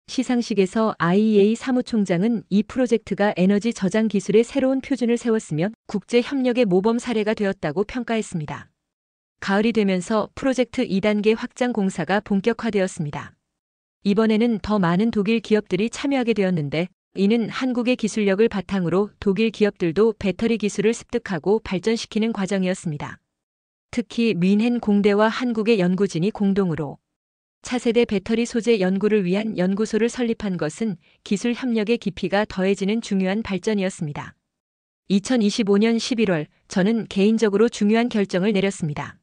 시상식에서 IEA 사무총장은 이 프로젝트가 에너지 저장 기술의 새로운 표준을 세웠으며 국제 협력의 모범 사례가 되었다고 평가했습니다. 가을이 되면서 프로젝트 2단계 확장 공사가 본격화되었습니다. 이번에는 더 많은 독일 기업들이 참여하게 되었는데 이는 한국의 기술력을 바탕으로 독일 기업들도 배터리 기술을 습득하고 발전시키는 과정이었습니다. 특히 뮌헨 공대와 한국의 연구진이 공동으로 차세대 배터리 소재 연구를 위한 연구소를 설립한 것은 기술 협력의 깊이가 더해지는 중요한 발전이었습니다. 2025년 11월 저는 개인적으로 중요한 결정을 내렸습니다.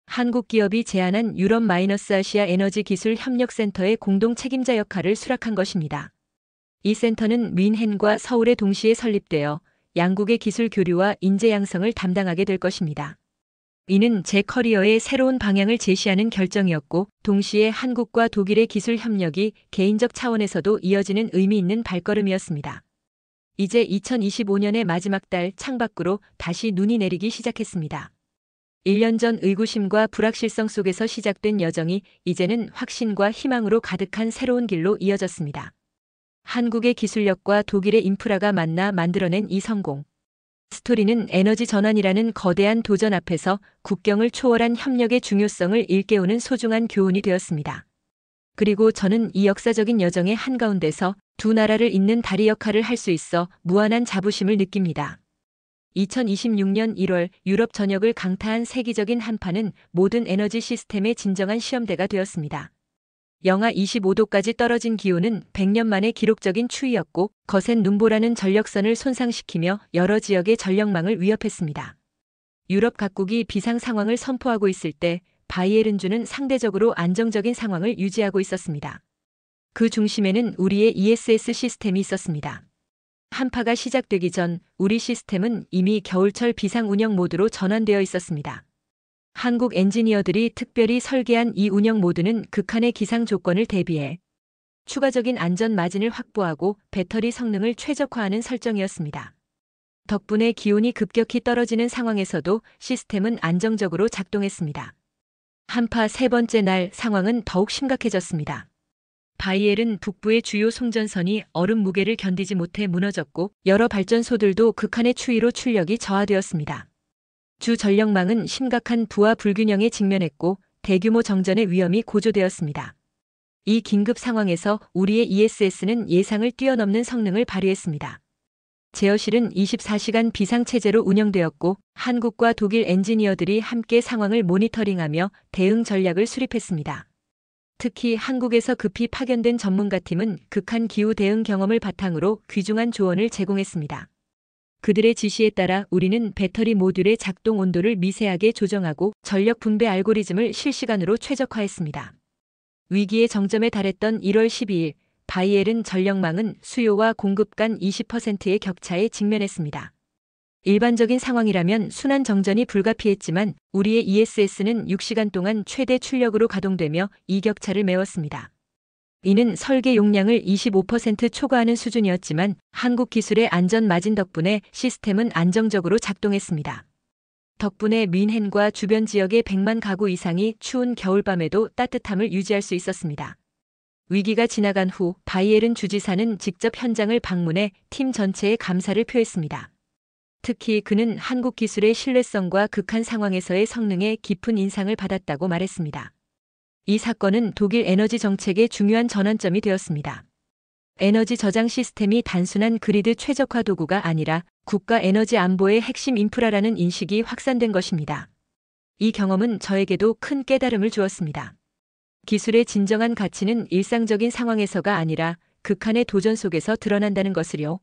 한국 기업이 제안한 유럽-아시아 에너지 기술 협력센터의 공동 책임자 역할을 수락한 것입니다. 이 센터는 뮌헨과 서울에 동시에 설립되어 양국의 기술 교류와 인재 양성을 담당하게 될 것입니다. 이는 제 커리어의 새로운 방향을 제시하는 결정이었고 동시에 한국과 독일의 기술 협력이 개인적 차원에서도 이어지는 의미 있는 발걸음이었습니다. 이제 2025년의 마지막 달 창밖으로 다시 눈이 내리기 시작했습니다. 1년 전 의구심과 불확실성 속에서 시작된 여정이 이제는 확신과 희망으로 가득한 새로운 길로 이어졌습니다. 한국의 기술력과 독일의 인프라가 만나 만들어낸 이 성공. 스토리는 에너지 전환이라는 거대한 도전 앞에서 국경을 초월한 협력의 중요성을 일깨우는 소중한 교훈이 되었습니다. 그리고 저는 이 역사적인 여정의 한가운데서 두 나라를 잇는 다리 역할을 할 수 있어 무한한 자부심을 느낍니다. 2026년 1월 유럽 전역을 강타한 세기적인 한파는 모든 에너지 시스템의 진정한 시험대가 되었습니다. 영하 25도까지 떨어진 기온은 100년 만의 기록적인 추위였고 거센 눈보라는 전력선을 손상시키며 여러 지역의 전력망을 위협했습니다. 유럽 각국이 비상 상황을 선포하고 있을 때 바이에른주는 상대적으로 안정적인 상황을 유지하고 있었습니다. 그 중심에는 우리의 ESS 시스템이 있었습니다. 한파가 시작되기 전 우리 시스템은 이미 겨울철 비상 운영 모드로 전환되어 있었습니다. 한국 엔지니어들이 특별히 설계한 이 운영 모드는 극한의 기상 조건을 대비해 추가적인 안전 마진을 확보하고 배터리 성능을 최적화하는 설정이었습니다. 덕분에 기온이 급격히 떨어지는 상황에서도 시스템은 안정적으로 작동했습니다. 한파 세 번째 날 상황은 더욱 심각해졌습니다. 바이에른 북부의 주요 송전선이 얼음 무게를 견디지 못해 무너졌고 여러 발전소들도 극한의 추위로 출력이 저하되었습니다. 주 전력망은 심각한 부하 불균형에 직면했고 대규모 정전의 위험이 고조되었습니다. 이 긴급 상황에서 우리의 ESS는 예상을 뛰어넘는 성능을 발휘했습니다. 제어실은 24시간 비상체제로 운영되었고 한국과 독일 엔지니어들이 함께 상황을 모니터링하며 대응 전략을 수립했습니다. 특히 한국에서 급히 파견된 전문가팀은 극한 기후 대응 경험을 바탕으로 귀중한 조언을 제공했습니다. 그들의 지시에 따라 우리는 배터리 모듈의 작동 온도를 미세하게 조정하고 전력 분배 알고리즘을 실시간으로 최적화했습니다. 위기의 정점에 달했던 1월 12일 바이에른 전력망은 수요와 공급 간 20%의 격차에 직면했습니다. 일반적인 상황이라면 순환 정전이 불가피했지만 우리의 ESS는 6시간 동안 최대 출력으로 가동되며 이 격차를 메웠습니다. 이는 설계 용량을 25% 초과하는 수준이었지만 한국 기술의 안전 마진 덕분에 시스템은 안정적으로 작동했습니다. 덕분에 뮌헨과 주변 지역의 100만 가구 이상이 추운 겨울밤에도 따뜻함을 유지할 수 있었습니다. 위기가 지나간 후 바이에른 주지사는 직접 현장을 방문해 팀 전체에 감사를 표했습니다. 특히 그는 한국 기술의 신뢰성과 극한 상황에서의 성능에 깊은 인상을 받았다고 말했습니다. 이 사건은 독일 에너지 정책의 중요한 전환점이 되었습니다. 에너지 저장 시스템이 단순한 그리드 최적화 도구가 아니라 국가 에너지 안보의 핵심 인프라라는 인식이 확산된 것입니다. 이 경험은 저에게도 큰 깨달음을 주었습니다. 기술의 진정한 가치는 일상적인 상황에서가 아니라 극한의 도전 속에서 드러난다는 것을요.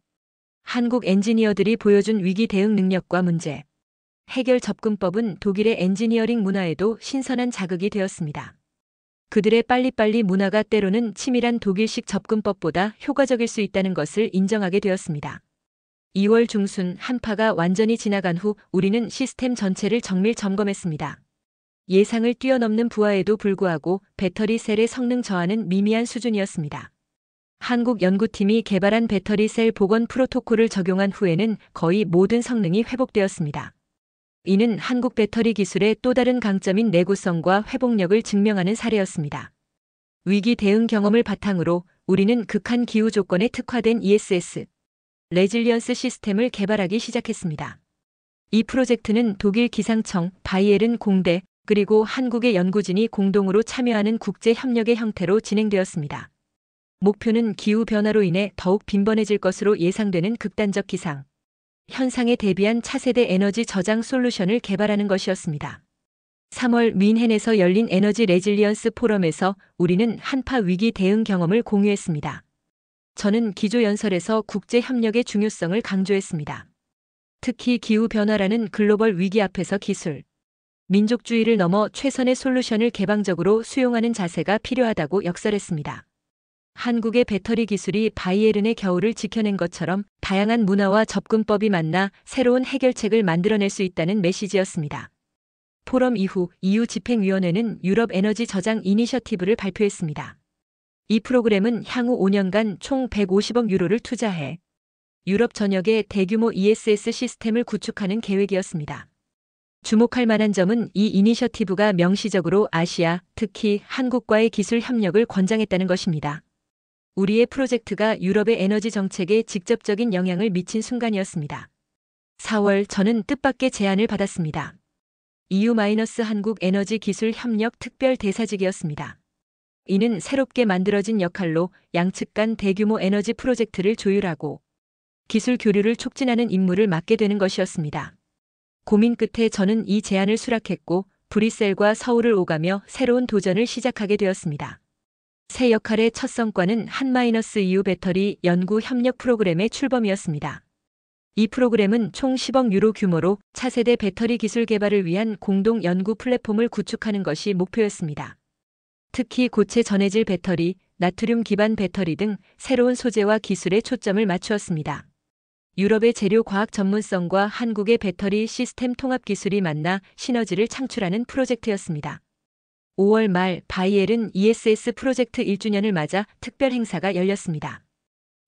한국 엔지니어들이 보여준 위기 대응 능력과 문제 해결 접근법은 독일의 엔지니어링 문화에도 신선한 자극이 되었습니다. 그들의 빨리빨리 문화가 때로는 치밀한 독일식 접근법보다 효과적일 수 있다는 것을 인정하게 되었습니다. 2월 중순 한파가 완전히 지나간 후 우리는 시스템 전체를 정밀 점검했습니다. 예상을 뛰어넘는 부하에도 불구하고 배터리 셀의 성능 저하는 미미한 수준이었습니다. 한국 연구팀이 개발한 배터리 셀 복원 프로토콜을 적용한 후에는 거의 모든 성능이 회복되었습니다. 이는 한국 배터리 기술의 또 다른 강점인 내구성과 회복력을 증명하는 사례였습니다. 위기 대응 경험을 바탕으로 우리는 극한 기후 조건에 특화된 ESS, 레질리언스 시스템을 개발하기 시작했습니다. 이 프로젝트는 독일 기상청, 바이에른 공대, 그리고 한국의 연구진이 공동으로 참여하는 국제 협력의 형태로 진행되었습니다. 목표는 기후변화로 인해 더욱 빈번해질 것으로 예상되는 극단적 기상 현상에 대비한 차세대 에너지 저장 솔루션을 개발하는 것이었습니다. 3월 뮌헨에서 열린 에너지 레질리언스 포럼에서 우리는 한파 위기 대응 경험을 공유했습니다. 저는 기조연설에서 국제 협력의 중요성을 강조했습니다. 특히 기후변화라는 글로벌 위기 앞에서 기술, 민족주의를 넘어 최선의 솔루션을 개방적으로 수용하는 자세가 필요하다고 역설했습니다. 한국의 배터리 기술이 바이에른의 겨울을 지켜낸 것처럼 다양한 문화와 접근법이 만나 새로운 해결책을 만들어낼 수 있다는 메시지였습니다. 포럼 이후 EU 집행위원회는 유럽 에너지 저장 이니셔티브를 발표했습니다. 이 프로그램은 향후 5년간 총 150억 유로를 투자해 유럽 전역에 대규모 ESS 시스템을 구축하는 계획이었습니다. 주목할 만한 점은 이 이니셔티브가 명시적으로 아시아, 특히 한국과의 기술 협력을 권장했다는 것입니다. 우리의 프로젝트가 유럽의 에너지 정책에 직접적인 영향을 미친 순간이었습니다. 4월 저는 뜻밖의 제안을 받았습니다. EU-한국 에너지 기술 협력 특별 대사직이었습니다. 이는 새롭게 만들어진 역할로 양측 간 대규모 에너지 프로젝트를 조율하고 기술 교류를 촉진하는 임무를 맡게 되는 것이었습니다. 고민 끝에 저는 이 제안을 수락했고 브뤼셀과 서울을 오가며 새로운 도전을 시작하게 되었습니다. 새 역할의 첫 성과는 한-EU 배터리 연구 협력 프로그램의 출범이었습니다. 이 프로그램은 총 10억 유로 규모로 차세대 배터리 기술 개발을 위한 공동 연구 플랫폼을 구축하는 것이 목표였습니다. 특히 고체 전해질 배터리, 나트륨 기반 배터리 등 새로운 소재와 기술에 초점을 맞추었습니다. 유럽의 재료 과학 전문성과 한국의 배터리 시스템 통합 기술이 만나 시너지를 창출하는 프로젝트였습니다. 5월 말 바이에른 ESS 프로젝트 1주년을 맞아 특별 행사가 열렸습니다.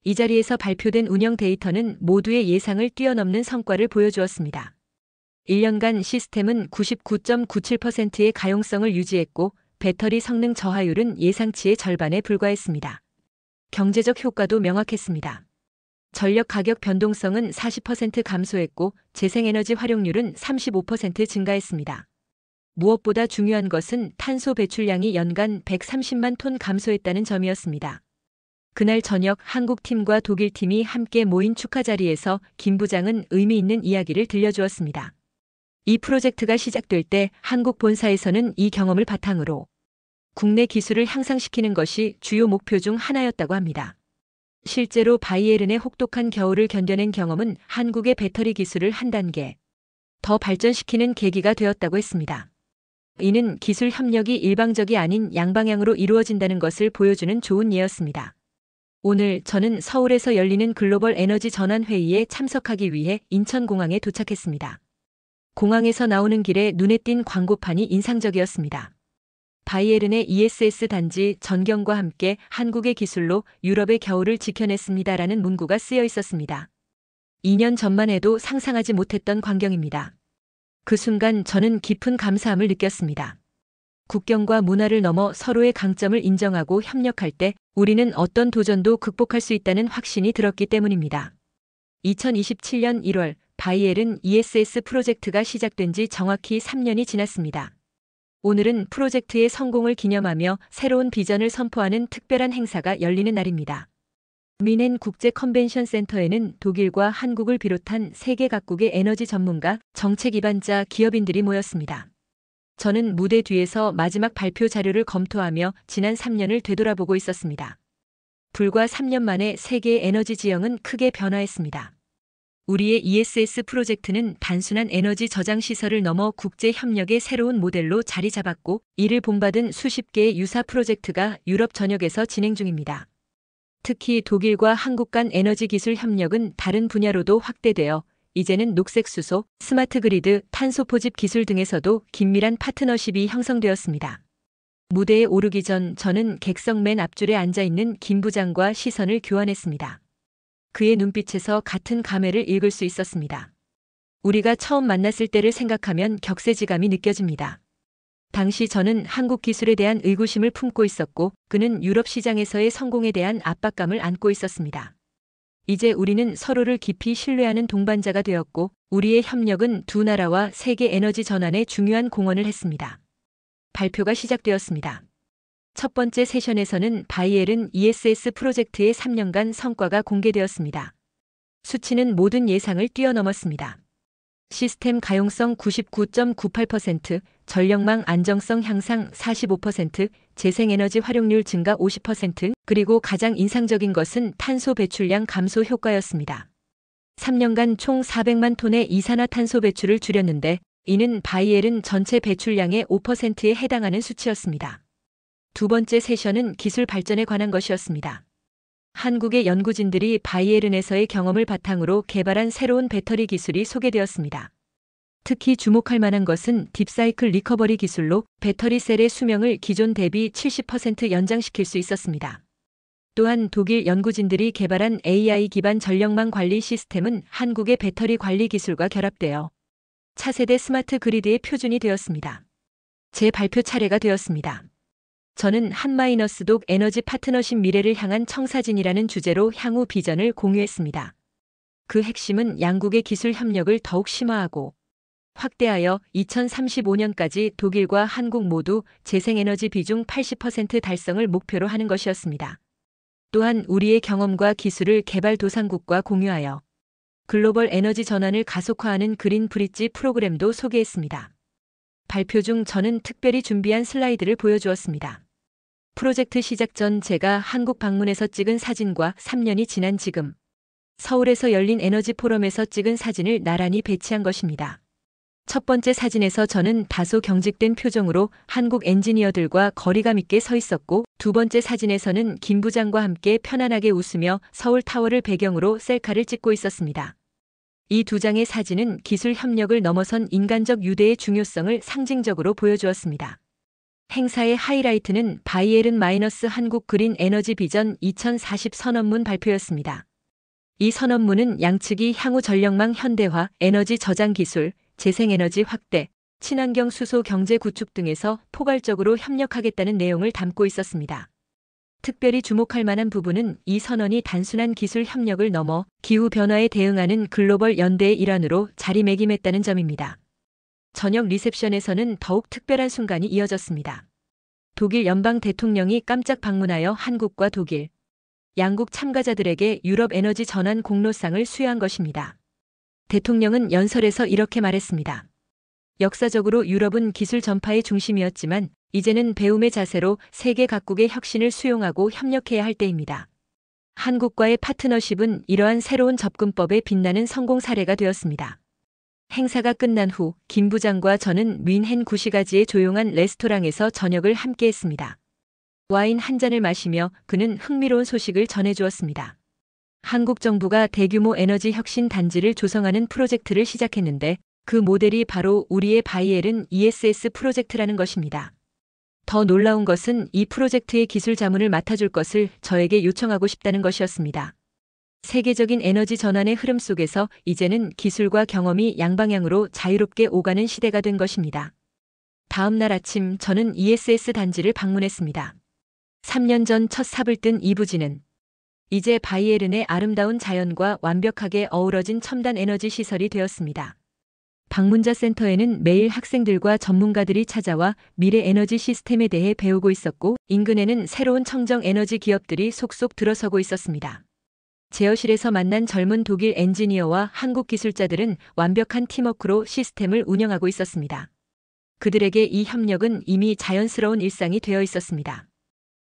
이 자리에서 발표된 운영 데이터는 모두의 예상을 뛰어넘는 성과를 보여주었습니다. 1년간 시스템은 99.97%의 가용성을 유지했고 배터리 성능 저하율은 예상치의 절반에 불과했습니다. 경제적 효과도 명확했습니다. 전력 가격 변동성은 40% 감소했고 재생에너지 활용률은 35% 증가했습니다. 무엇보다 중요한 것은 탄소 배출량이 연간 130만 톤 감소했다는 점이었습니다. 그날 저녁 한국 팀과 독일 팀이 함께 모인 축하 자리에서 김 부장은 의미 있는 이야기를 들려주었습니다. 이 프로젝트가 시작될 때 한국 본사에서는 이 경험을 바탕으로 국내 기술을 향상시키는 것이 주요 목표 중 하나였다고 합니다. 실제로 바이에른의 혹독한 겨울을 견뎌낸 경험은 한국의 배터리 기술을 한 단계 더 발전시키는 계기가 되었다고 했습니다. 이는 기술 협력이 일방적이 아닌 양방향으로 이루어진다는 것을 보여주는 좋은 예였습니다. 오늘 저는 서울에서 열리는 글로벌 에너지 전환 회의에 참석하기 위해 인천공항에 도착했습니다. 공항에서 나오는 길에 눈에 띈 광고판이 인상적이었습니다. 바이에른의 ESS 단지 전경과 함께 한국의 기술로 유럽의 겨울을 지켜냈습니다라는 문구가 쓰여 있었습니다. 2년 전만 해도 상상하지 못했던 광경입니다. 그 순간 저는 깊은 감사함을 느꼈습니다. 국경과 문화를 넘어 서로의 강점을 인정하고 협력할 때 우리는 어떤 도전도 극복할 수 있다는 확신이 들었기 때문입니다. 2027년 1월 바이에른 ESS 프로젝트가 시작된 지 정확히 3년이 지났습니다. 오늘은 프로젝트의 성공을 기념하며 새로운 비전을 선포하는 특별한 행사가 열리는 날입니다. 민헨 국제 컨벤션 센터에는 독일과 한국을 비롯한 세계 각국의 에너지 전문가, 정책 입안자, 기업인들이 모였습니다. 저는 무대 뒤에서 마지막 발표 자료를 검토하며 지난 3년을 되돌아보고 있었습니다. 불과 3년 만에 세계의 에너지 지형은 크게 변화했습니다. 우리의 ESS 프로젝트는 단순한 에너지 저장 시설을 넘어 국제 협력의 새로운 모델로 자리 잡았고, 이를 본받은 수십 개의 유사 프로젝트가 유럽 전역에서 진행 중입니다. 특히 독일과 한국 간 에너지 기술 협력은 다른 분야로도 확대되어 이제는 녹색 수소, 스마트 그리드, 탄소 포집 기술 등에서도 긴밀한 파트너십이 형성되었습니다. 무대에 오르기 전 저는 객석 맨 앞줄에 앉아 있는 김 부장과 시선을 교환했습니다. 그의 눈빛에서 같은 감회를 읽을 수 있었습니다. 우리가 처음 만났을 때를 생각하면 격세지감이 느껴집니다. 당시 저는 한국 기술에 대한 의구심을 품고 있었고, 그는 유럽 시장에서의 성공에 대한 압박감을 안고 있었습니다. 이제 우리는 서로를 깊이 신뢰하는 동반자가 되었고, 우리의 협력은 두 나라와 세계 에너지 전환에 중요한 공헌을 했습니다. 발표가 시작되었습니다. 첫 번째 세션에서는 바이에른 ESS 프로젝트의 3년간 성과가 공개되었습니다. 수치는 모든 예상을 뛰어넘었습니다. 시스템 가용성 99.98%, 전력망 안정성 향상 45%, 재생에너지 활용률 증가 50%, 그리고 가장 인상적인 것은 탄소 배출량 감소 효과였습니다. 3년간 총 400만 톤의 이산화탄소 배출을 줄였는데, 이는 바이에른 전체 배출량의 5%에 해당하는 수치였습니다. 두 번째 세션은 기술 발전에 관한 것이었습니다. 한국의 연구진들이 바이에른에서의 경험을 바탕으로 개발한 새로운 배터리 기술이 소개되었습니다. 특히 주목할 만한 것은 딥사이클 리커버리 기술로 배터리 셀의 수명을 기존 대비 70% 연장시킬 수 있었습니다. 또한 독일 연구진들이 개발한 AI 기반 전력망 관리 시스템은 한국의 배터리 관리 기술과 결합되어 차세대 스마트 그리드의 표준이 되었습니다. 제 발표 차례가 되었습니다. 저는 한마이너스독 에너지 파트너십 미래를 향한 청사진이라는 주제로 향후 비전을 공유했습니다. 그 핵심은 양국의 기술 협력을 더욱 심화하고 확대하여 2035년까지 독일과 한국 모두 재생에너지 비중 80% 달성을 목표로 하는 것이었습니다. 또한 우리의 경험과 기술을 개발도상국과 공유하여 글로벌 에너지 전환을 가속화하는 그린 브릿지 프로그램도 소개했습니다. 발표 중 저는 특별히 준비한 슬라이드를 보여주었습니다. 프로젝트 시작 전 제가 한국 방문해서 찍은 사진과 3년이 지난 지금 서울에서 열린 에너지 포럼에서 찍은 사진을 나란히 배치한 것입니다. 첫 번째 사진에서 저는 다소 경직된 표정으로 한국 엔지니어들과 거리감 있게 서 있었고, 두 번째 사진에서는 김 부장과 함께 편안하게 웃으며 서울 타워를 배경으로 셀카를 찍고 있었습니다. 이 두 장의 사진은 기술 협력을 넘어선 인간적 유대의 중요성을 상징적으로 보여주었습니다. 행사의 하이라이트는 바이에른 마이너스 한국 그린 에너지 비전 2040 선언문 발표였습니다. 이 선언문은 양측이 향후 전력망 현대화, 에너지 저장 기술, 재생에너지 확대, 친환경 수소 경제 구축 등에서 포괄적으로 협력하겠다는 내용을 담고 있었습니다. 특별히 주목할 만한 부분은 이 선언이 단순한 기술 협력을 넘어 기후변화에 대응하는 글로벌 연대의 일환으로 자리매김했다는 점입니다. 저녁 리셉션에서는 더욱 특별한 순간이 이어졌습니다. 독일 연방 대통령이 깜짝 방문하여 한국과 독일, 양국 참가자들에게 유럽 에너지 전환 공로상을 수여한 것입니다. 대통령은 연설에서 이렇게 말했습니다. 역사적으로 유럽은 기술 전파의 중심이었지만 이제는 배움의 자세로 세계 각국의 혁신을 수용하고 협력해야 할 때입니다. 한국과의 파트너십은 이러한 새로운 접근법에 빛나는 성공 사례가 되었습니다. 행사가 끝난 후 김 부장과 저는 민헨 구시가지의 조용한 레스토랑에서 저녁을 함께 했습니다. 와인 한 잔을 마시며 그는 흥미로운 소식을 전해주었습니다. 한국 정부가 대규모 에너지 혁신 단지를 조성하는 프로젝트를 시작했는데, 그 모델이 바로 우리의 바이에른 ESS 프로젝트라는 것입니다. 더 놀라운 것은 이 프로젝트의 기술 자문을 맡아줄 것을 저에게 요청하고 싶다는 것이었습니다. 세계적인 에너지 전환의 흐름 속에서 이제는 기술과 경험이 양방향으로 자유롭게 오가는 시대가 된 것입니다. 다음 날 아침 저는 ESS 단지를 방문했습니다. 3년 전 첫 삽을 뜬 이 부지는 이제 바이에른의 아름다운 자연과 완벽하게 어우러진 첨단 에너지 시설이 되었습니다. 방문자 센터에는 매일 학생들과 전문가들이 찾아와 미래 에너지 시스템에 대해 배우고 있었고, 인근에는 새로운 청정 에너지 기업들이 속속 들어서고 있었습니다. 제어실에서 만난 젊은 독일 엔지니어와 한국 기술자들은 완벽한 팀워크로 시스템을 운영하고 있었습니다. 그들에게 이 협력은 이미 자연스러운 일상이 되어 있었습니다.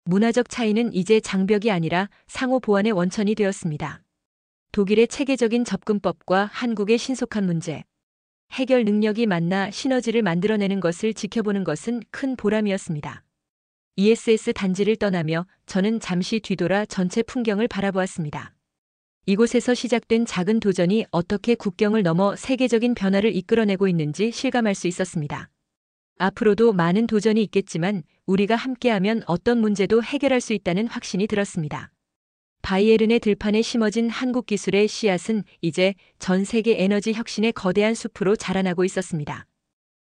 문화적 차이는 이제 장벽이 아니라 상호 보완의 원천이 되었습니다. 독일의 체계적인 접근법과 한국의 신속한 문제 해결 능력이 만나 시너지를 만들어내는 것을 지켜보는 것은 큰 보람이었습니다. ESS 단지를 떠나며 저는 잠시 뒤돌아 전체 풍경을 바라보았습니다. 이곳에서 시작된 작은 도전이 어떻게 국경을 넘어 세계적인 변화를 이끌어내고 있는지 실감할 수 있었습니다. 앞으로도 많은 도전이 있겠지만 우리가 함께하면 어떤 문제도 해결할 수 있다는 확신이 들었습니다. 바이에른의 들판에 심어진 한국 기술의 씨앗은 이제 전 세계 에너지 혁신의 거대한 숲으로 자라나고 있었습니다.